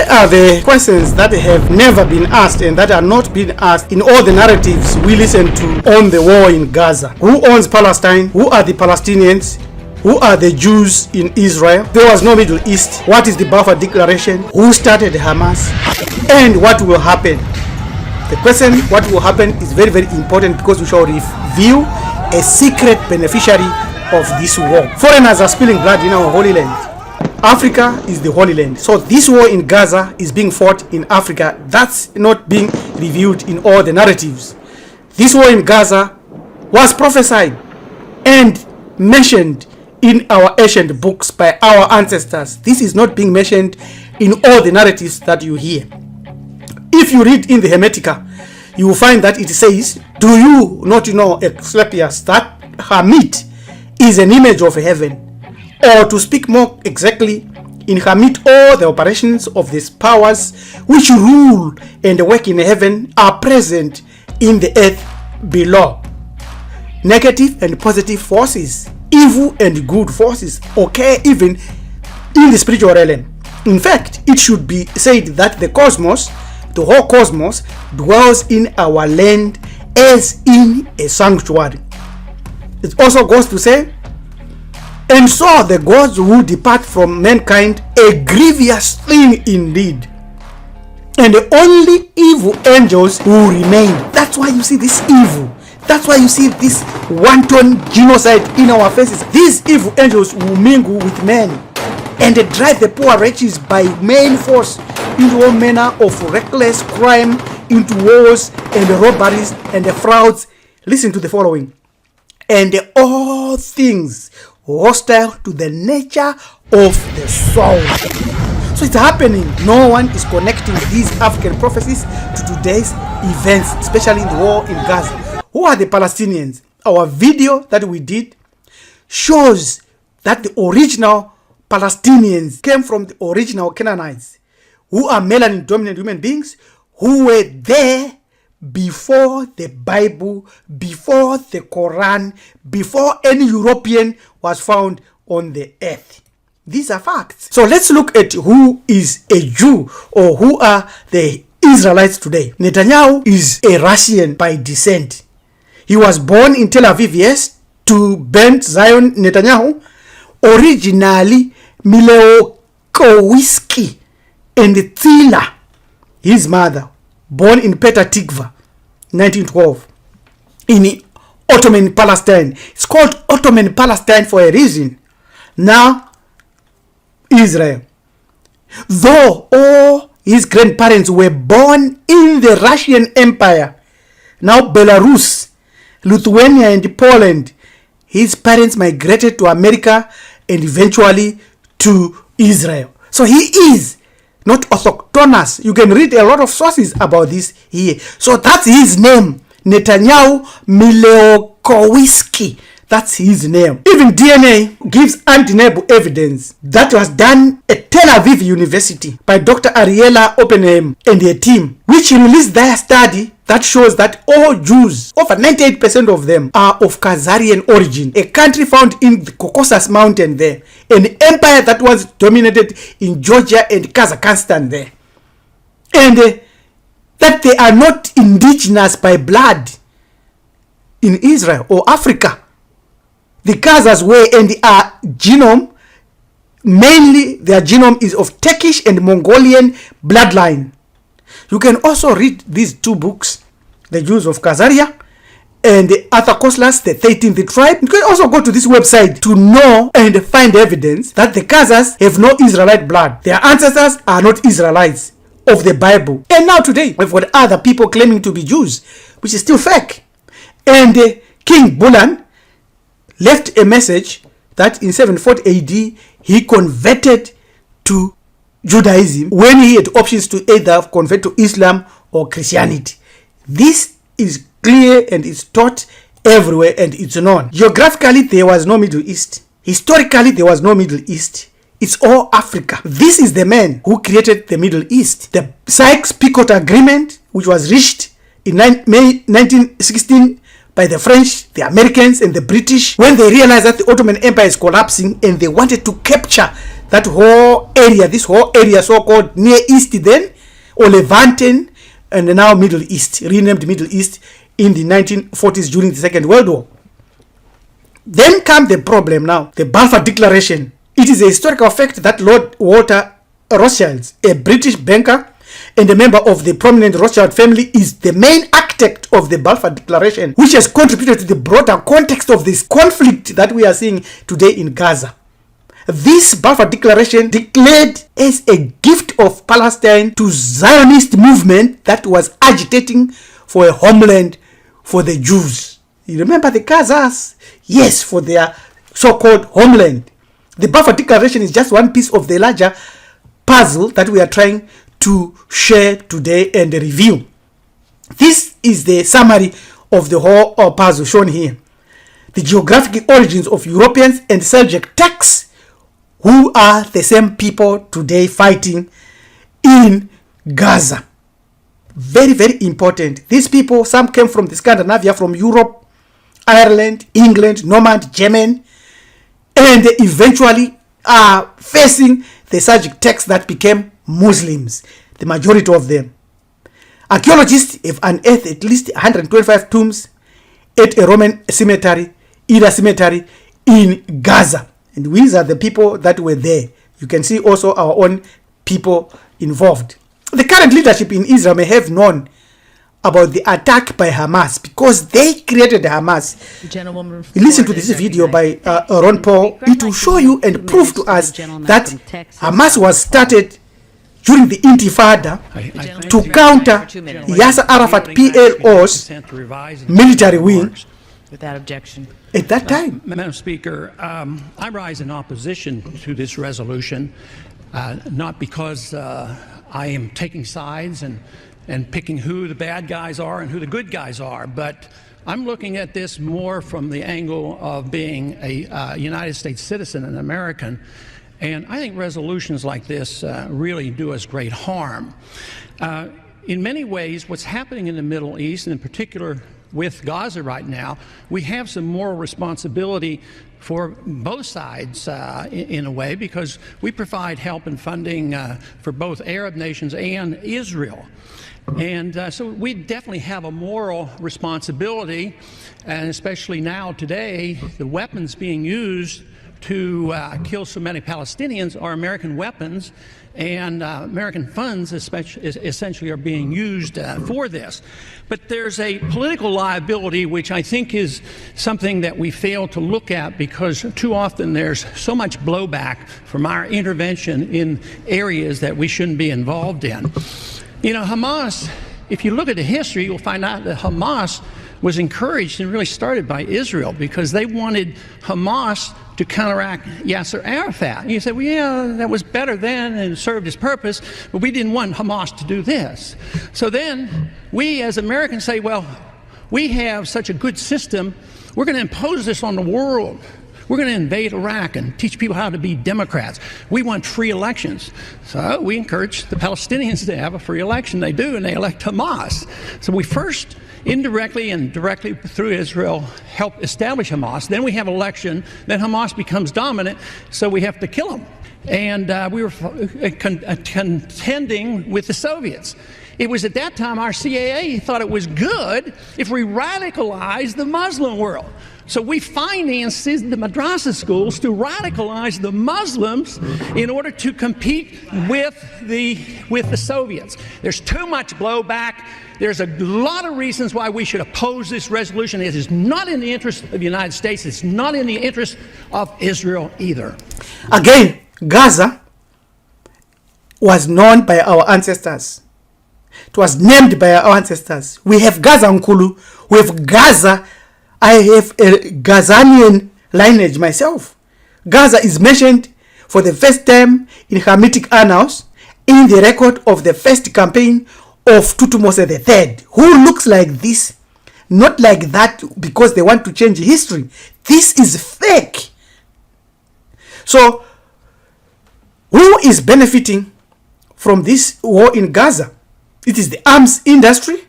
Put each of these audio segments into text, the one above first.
Here are the questions that have never been asked and that are not being asked in all the narratives we listen to on the war in Gaza. Who owns Palestine? Who are the Palestinians? Who are the Jews in Israel? There was no Middle East. What is the Balfour Declaration? Who started Hamas? And what will happen? The question, what will happen, is very, very important because we shall reveal a secret beneficiary of this war. Foreigners are spilling blood in our Holy Land. Africa is the Holy Land. So this war in Gaza is being fought in Africa. That's not being revealed in all the narratives. This war in Gaza was prophesied and mentioned in our ancient books by our ancestors. This is not being mentioned in all the narratives that you hear. If you read in the Hermetica, you will find that it says, do you not know, Asclepius, that Hamit is an image of heaven? Or to speak more exactly, in Hamit, all the operations of these powers which rule and work in heaven are present in the earth below. Negative and positive forces, evil and good forces occur even in the spiritual realm. In fact, it should be said that the cosmos, the whole cosmos, dwells in our land as in a sanctuary. It also goes to say, and so the gods will depart from mankind, a grievous thing indeed, and the only evil angels will remain. That's why you see this evil. That's why you see this wanton genocide in our faces. These evil angels will mingle with men and they drive the poor wretches by main force into all manner of reckless crime, into wars and robberies and frauds. Listen to the following. And all things hostile to the nature of the soul. So it's happening. No one is connecting these African prophecies to today's events, especially in the war in Gaza. Who are the Palestinians? Our video that we did shows that the original Palestinians came from the original Canaanites, who are melanin dominant human beings who were there before the Bible, before the Quran, before any European was found on the earth. These are facts. So let's look at who is a Jew or who are the Israelites today. Netanyahu is a Russian by descent. He was born in Tel Aviv, yes, to Ben Zion Netanyahu, originally Mileokowiski and Tzila, his mother, born in Petah Tikva, 1912, in Ottoman Palestine. It's called Ottoman Palestine for a reason. Now, Israel. Though all his grandparents were born in the Russian Empire, now Belarus, Lithuania and Poland, his parents migrated to America and eventually to Israel. So he is not autochthonous. You can read a lot of sources about this here. So that's his name, Netanyahu Mileokowiski. That's his name. Even DNA gives undeniable evidence that was done at Tel Aviv University by Dr. Ariela Oppenheim and their team, which released their study that shows that all Jews, over 98% of them, are of Khazarian origin, a country found in the Caucasus Mountain there, an empire that was dominated in Georgia and Kazakhstan there, and that they are not indigenous by blood in Israel or Africa. The Khazars were, and their genome, mainly their genome is of Turkish and Mongolian bloodline. You can also read these two books, The Jews of Khazaria and Arthur Koestler's The 13th Tribe. You can also go to this website to know and find evidence that the Khazars have no Israelite blood. Their ancestors are not Israelites of the Bible. And now today, we've got other people claiming to be Jews, which is still fake. And King Bulan left a message that in 740 AD, he converted to Judaism when he had options to either convert to Islam or Christianity. This is clear and it's taught everywhere and it's known. Geographically, there was no Middle East. Historically, there was no Middle East. It's all Africa. This is the man who created the Middle East. The Sykes-Picot Agreement, which was reached in May 1916 by the French, the Americans, and the British, when they realized that the Ottoman Empire is collapsing and they wanted to capture that whole area, this whole area so-called Near East then, or Levanten, and now Middle East, renamed Middle East in the 1940s during the Second World War. Then comes the problem now, the Balfour Declaration. It is a historical fact that Lord Walter Rothschild, a British banker and a member of the prominent Rothschild family, is the main architect of the Balfour Declaration, which has contributed to the broader context of this conflict that we are seeing today in Gaza. This Balfour Declaration declared as a gift of Palestine to Zionist movement that was agitating for a homeland for the Jews. You remember the Khazars? Yes, for their so-called homeland. The Balfour Declaration is just one piece of the larger puzzle that we are trying to share today and review. This is the summary of the whole puzzle shown here. The geographic origins of Europeans and Seljuk Turks, who are the same people today fighting in Gaza. Very, very important. These people, some came from the Scandinavia, from Europe, Ireland, England, Norman, German, and they eventually are facing the Seljuk Turks that became Muslims, the majority of them. Archaeologists have unearthed at least 125 tombs at a Roman cemetery, Ida cemetery in Gaza. And these are the people that were there. You can see also our own people involved. The current leadership in Israel may have known about the attack by Hamas because they created Hamas. Listen to this video by Ron Paul. It will show you and prove to us that Hamas was started during the Intifada to counter Yasser Arafat PLO's military wing without objection. At that time. Madam Speaker, I rise in opposition to this resolution, not because I am taking sides and picking who the bad guys are and who the good guys are, but I'm looking at this more from the angle of being a United States citizen, an American, and I think resolutions like this really do us great harm. In many ways, what's happening in the Middle East, and in particular with Gaza right now, we have some moral responsibility for both sides in a way, because we provide help and funding for both Arab nations and Israel. And so we definitely have a moral responsibility, and especially now today, the weapons being used to kill so many Palestinians are American weapons, and American funds essentially are being used for this. But there's a political liability which I think is something that we fail to look at, because too often there's so much blowback from our intervention in areas that we shouldn't be involved in. You know, Hamas, if you look at the history, you'll find out that Hamas was encouraged and really started by Israel, because they wanted Hamas to counteract Yasser Arafat. And you say, well, yeah, that was better then and served its purpose, but we didn't want Hamas to do this. So then we as Americans say, well, we have such a good system, we're going to impose this on the world. We're going to invade Iraq and teach people how to be Democrats. We want free elections. So we encourage the Palestinians to have a free election. They do, and they elect Hamas. So we first indirectly and directly through Israel help establish Hamas. Then we have election. Then Hamas becomes dominant, so we have to kill them. And we were contending with the Soviets. It was at that time our CAA thought it was good if we radicalized the Muslim world. So we financed the madrasa schools to radicalize the Muslims in order to compete with the Soviets. There's too much blowback. There's a lot of reasons why we should oppose this resolution. It is not in the interest of the United States. It's not in the interest of Israel either. Again, Gaza was known by our ancestors. It was named by our ancestors. We have Gaza Nkulu. We have Gaza. I have a Gazanian lineage myself. Gaza is mentioned for the first time in Khamitic annals in the record of the first campaign of Tutmose III, who looks like this, not like that, because they want to change history. This is fake. So, who is benefiting from this war in Gaza? It is the arms industry.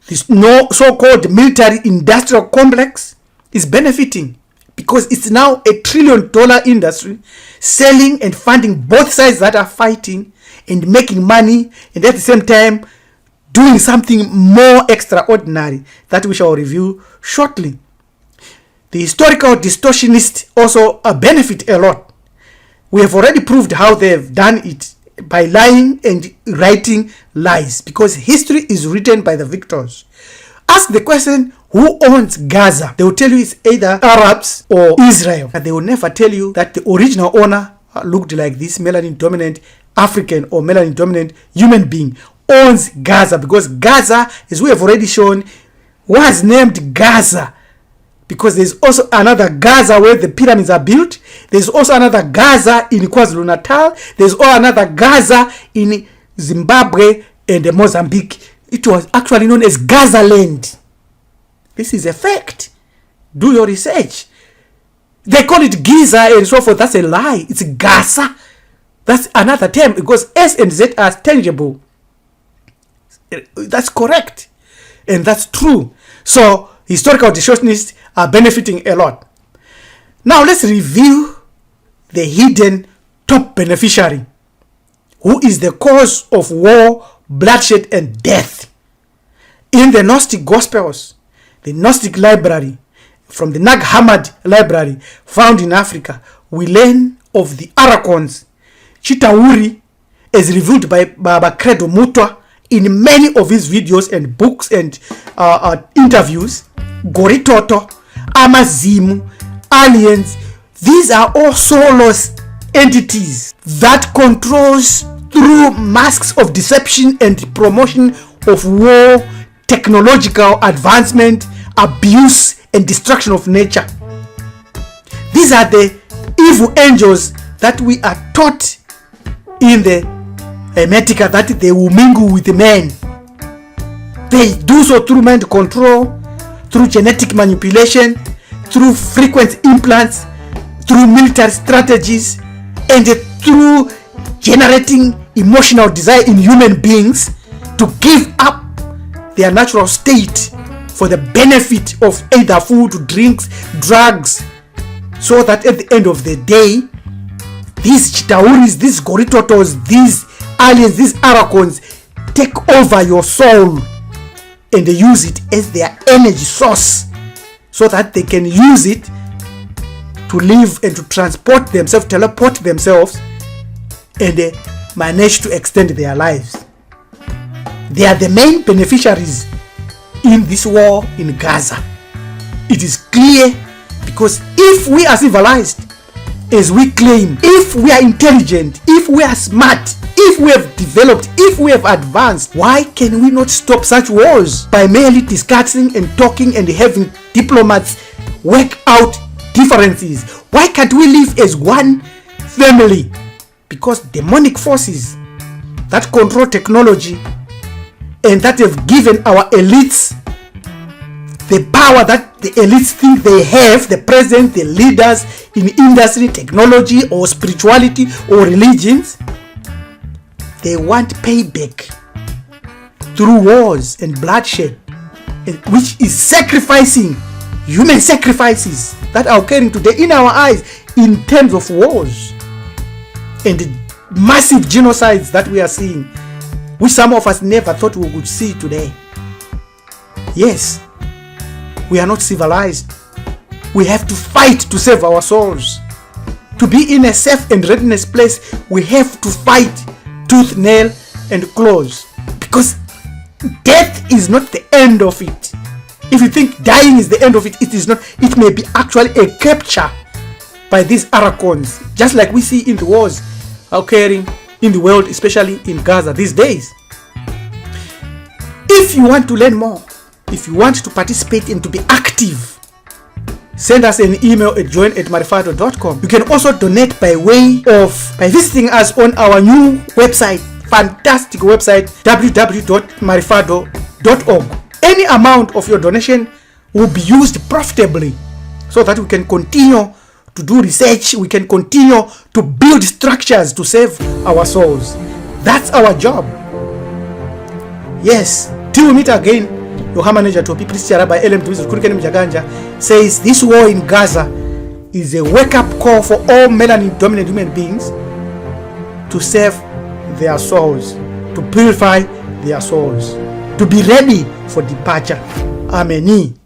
This so-called military industrial complex is benefiting. because it's now $1 trillion industry, selling and funding both sides that are fighting and making money, and at the same time doing something more extraordinary that we shall review shortly. The historical distortionists also benefit a lot. We have already proved how they've done it by lying and writing lies, because history is written by the victors. Ask the question, who owns Gaza? They will tell you it's either Arabs or Israel, and they will never tell you that the original owner looked like this melanin dominant African or melanin dominant human being owns Gaza, because Gaza, as we have already shown, was named Gaza because there's also another Gaza where the pyramids are built. There's also another Gaza in KwaZulu-Natal. There's also another Gaza in Zimbabwe and Mozambique. It was actually known as Gaza land. This is a fact. Do your research. They call it Giza and so forth. That's a lie. It's Gaza. That's another term, because S and Z are tangible. That's correct. And that's true. So historical distortionists are benefiting a lot. Now let's review the hidden top beneficiary, who is the cause of war, bloodshed, and death. In the Gnostic Gospels, the Gnostic library, from the Nag Hammadi library found in Africa, we learn of the Arachons, Chitauri, as revealed by Baba Credo Mutwa in many of his videos and books and interviews. Goritoto, Amazimu, aliens, these are all soulless entities that controls through masks of deception and promotion of war, technological advancement, abuse, and destruction of nature. These are the evil angels that we are taught in the Hermetica, that they will mingle with men. They do so through mind control, through genetic manipulation, through frequent implants, through military strategies, and through generating emotional desire in human beings to give up their natural state for the benefit of either food, drinks, drugs, so that at the end of the day, these Chitauris, these Goritotos, these aliens, these Arachons take over your soul and they use it as their energy source so that they can use it to live and to transport themselves, teleport themselves, and manage to extend their lives. They are the main beneficiaries in this war in Gaza. It is clear, because if we are civilized, as we claim, if we are intelligent, if we are smart, if we have developed, if we have advanced, why can we not stop such wars by merely discussing and talking and having diplomats work out differences? Why can't we live as one family? Because demonic forces that control technology and that have given our elites the power that the elites think they have, the president, the leaders in industry, technology, or spirituality, or religions, they want payback through wars and bloodshed, which is sacrificing, human sacrifices that are occurring today in our eyes in terms of wars and the massive genocides that we are seeing, which some of us never thought we would see today. Yes, we are not civilized. We have to fight to save our souls. To be in a safe and readiness place, we have to fight tooth, nail, and claws. Because death is not the end of it. If you think dying is the end of it, it is not. It may be actually a capture by these Arachons, just like we see in the wars occurring in the world, especially in Gaza these days. If you want to learn more, if you want to participate and to be active, send us an email at join@marifado.com. You can also donate by visiting us on our new website, fantastic website, www.marifado.org. Any amount of your donation will be used profitably so that we can continue to do research, we can continue to build structures to save our souls. That's our job. Yes, till we meet again, Yohama Neja Topi, Priest Yaraba, LM Kurikeni Mjaganja says this war in Gaza is a wake-up call for all melanin-dominant human beings to save their souls, to purify their souls, to be ready for departure. Amen.